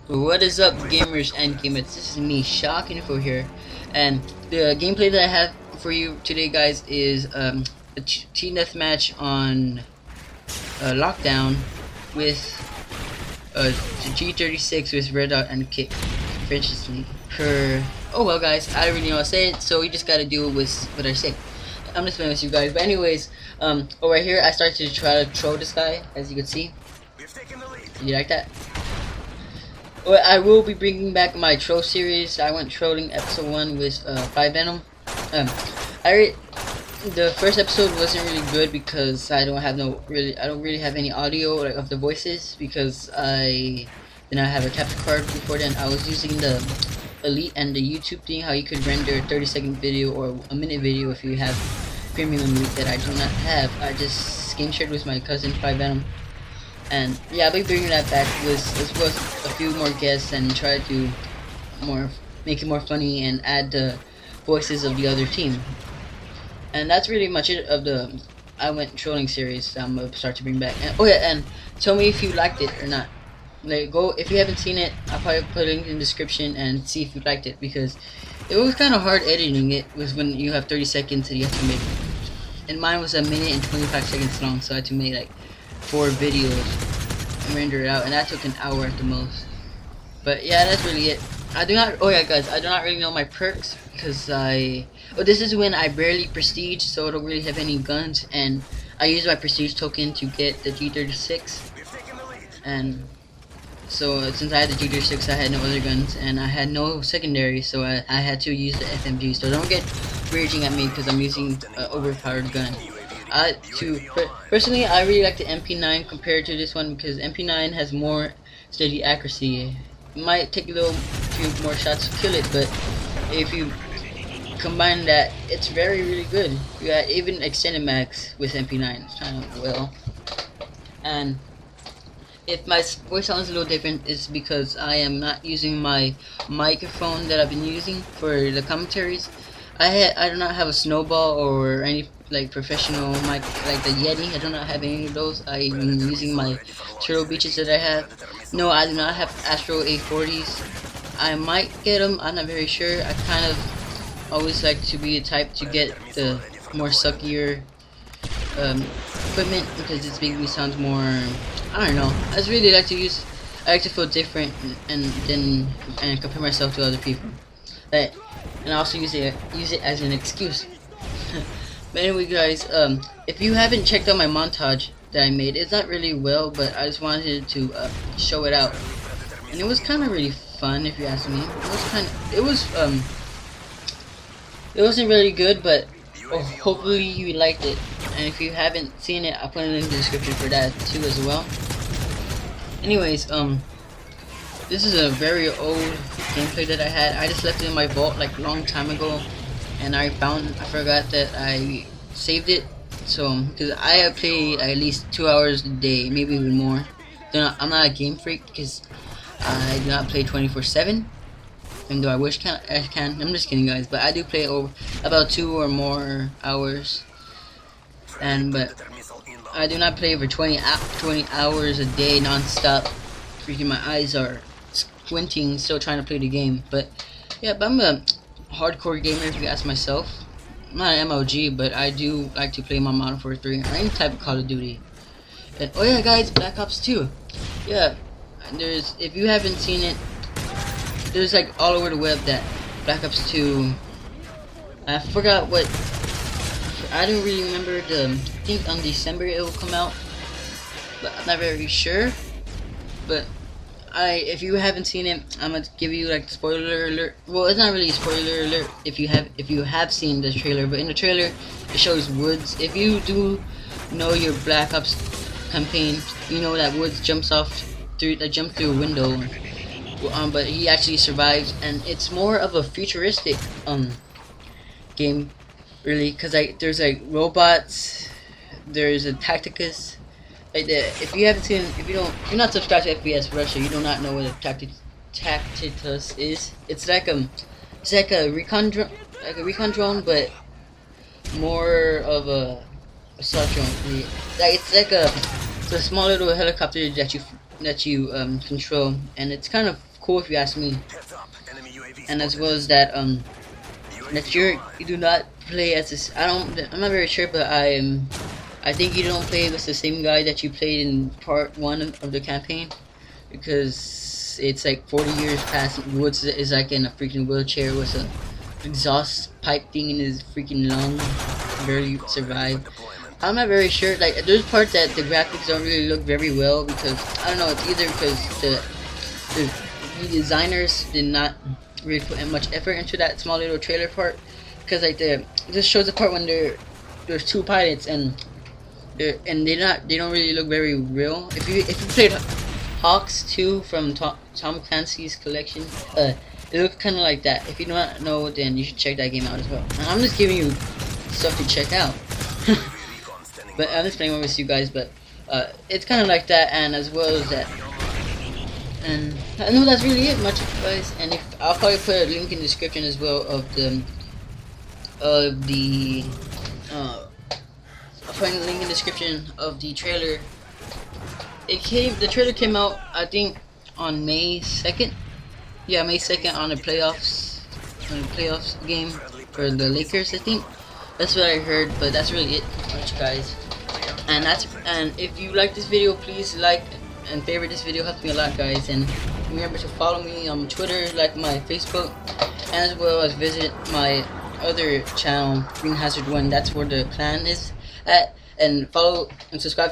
What is up, gamers and gamers? This is me, Shockinfo here, and the gameplay that I have for you today, guys, is a team deathmatch on Lockdown with the G36 with Red Dot and Kick. Viciously. Oh well, guys, I don't really know what to say, so you just gotta deal with what I say. I'm just playing with you guys, but anyways, over here I started to try to troll this guy, as you can see. You like that? Well, I will be bringing back my troll series. I went trolling episode 1 with 5 Venom. Um, the first episode wasn't really good because I don't really have any audio like of the voices because I did not have a capture card before then. I was using the Elite and the YouTube thing, how you could render a 30-second video or a minute video if you have premium Elite that I do not have. I just screen shared with my cousin 5 Venom. And yeah, I'll be bringing that back with as well as a few more guests and try to make it more funny and add the voices of the other team. And that's really much it of the I Went Trolling series I'm gonna start to bring back. And, oh yeah, and tell me if you liked it or not. Like, go if you haven't seen it, I'll probably put a link in the description and see if you liked it, because it was kind of hard editing it. Was when you have 30 seconds and you have to make. And mine was a minute and 25 seconds long, so I had to make like 4 videos and render it out, and that took an hour at the most. But yeah, that's really it. Oh yeah, guys, I do not really know my perks because this is when I barely prestige, so I don't really have any guns, and I use my prestige token to get the G36. And so since I had the G36, I had no other guns, and I had no secondary, so I had to use the FMG. So don't get raging at me because I'm using an overpowered gun. Personally, I really like the MP9 compared to this one because MP9 has more steady accuracy. It might take a few more shots to kill it, but if you combine that, it's really good. You got even extended max with MP9. It's kind of well. And if my voice sounds a little different, it's because I am not using my microphone that I've been using for the commentaries. I do not have a snowball or any like professional mic like the Yeti. I do not have any of those. I'm using my Turtle Beaches that I have. No, I do not have Astro A40s. I might get them. I'm not very sure. I kind of always like to be the type to get the more suckier equipment because it's making me sound more. I don't know. I just really like to use. I like to feel different and compare myself to other people. And I also use it as an excuse. But anyway, guys, if you haven't checked out my montage that I made, it's not really well, but I just wanted to show it out, and it was kind of really fun, if you ask me. It wasn't really good, but hopefully you liked it. And if you haven't seen it, I'll put it in the description for that too as well. Anyways, this is a very old gameplay that I had. I just left it in my vault like a long time ago, and I forgot that I saved it. So, because I play at least 2 hours a day, maybe even more. I'm not a game freak because I do not play 24/7. Even though I wish I can. I'm just kidding, guys. But I do play over about 2 or more hours. But I do not play for 20 hours a day non-stop. Freaking my eyes are squinting, still trying to play the game. But yeah, but I'm a hardcore gamer if you ask myself. I'm not an MLG, but I do like to play my Modern Warfare 3 or any type of Call of Duty. And oh yeah, guys, Black Ops 2. Yeah, if you haven't seen it, there's like all over the web that Black Ops 2. I forgot what. I don't really remember I think on December it will come out, but I'm not very sure. But if you haven't seen it, I'm gonna give you like spoiler alert. Well, it's not really a spoiler alert if you have seen the trailer, but in the trailer it shows Woods. If you do know your Black Ops campaign, you know that Woods jumps through a window. But he actually survives, and it's more of a futuristic game, really, because there's like robots, there's a Tacticus. If you're not subscribed to FPS Russia, you do not know what a Tacticus is. It's like a recon drone, but more of a assault drone. It's a small little helicopter that you control, and it's kind of cool if you ask me. And as well as that that you do not play as this. I'm not very sure, but I think you don't play with the same guy that you played in part 1 of the campaign, because it's like 40 years past. Woods is like in a freaking wheelchair with a exhaust pipe thing in his freaking lung, barely survived. I'm not very sure. Like, there's parts that the graphics don't really look very well, because I don't know. It's either because the designers did not really put much effort into that small little trailer part, because like this shows the part when there's 2 pilots and they don't really look very real. If you played Hawks 2 from Tom Clancy's collection, it looks kind of like that. If you do not know, then you should check that game out as well. And I'm just giving you stuff to check out. But I'm just playing with you guys, but it's kind of like that, and as well as that. And I know that's really it, much guys. And if I'll probably put a link in the description as well of the I'll put a link in the description of the trailer. The trailer came out, I think, on May 2nd. Yeah, May 2nd on the playoffs game for the Lakers, I think. That's what I heard, but that's really it, much guys. And if you like this video, please like and favorite this video, helps me a lot, guys. And remember to follow me on Twitter, like my Facebook, and as well as visit my other channel, Green Hazard 1. That's where the clan is at, and follow and subscribe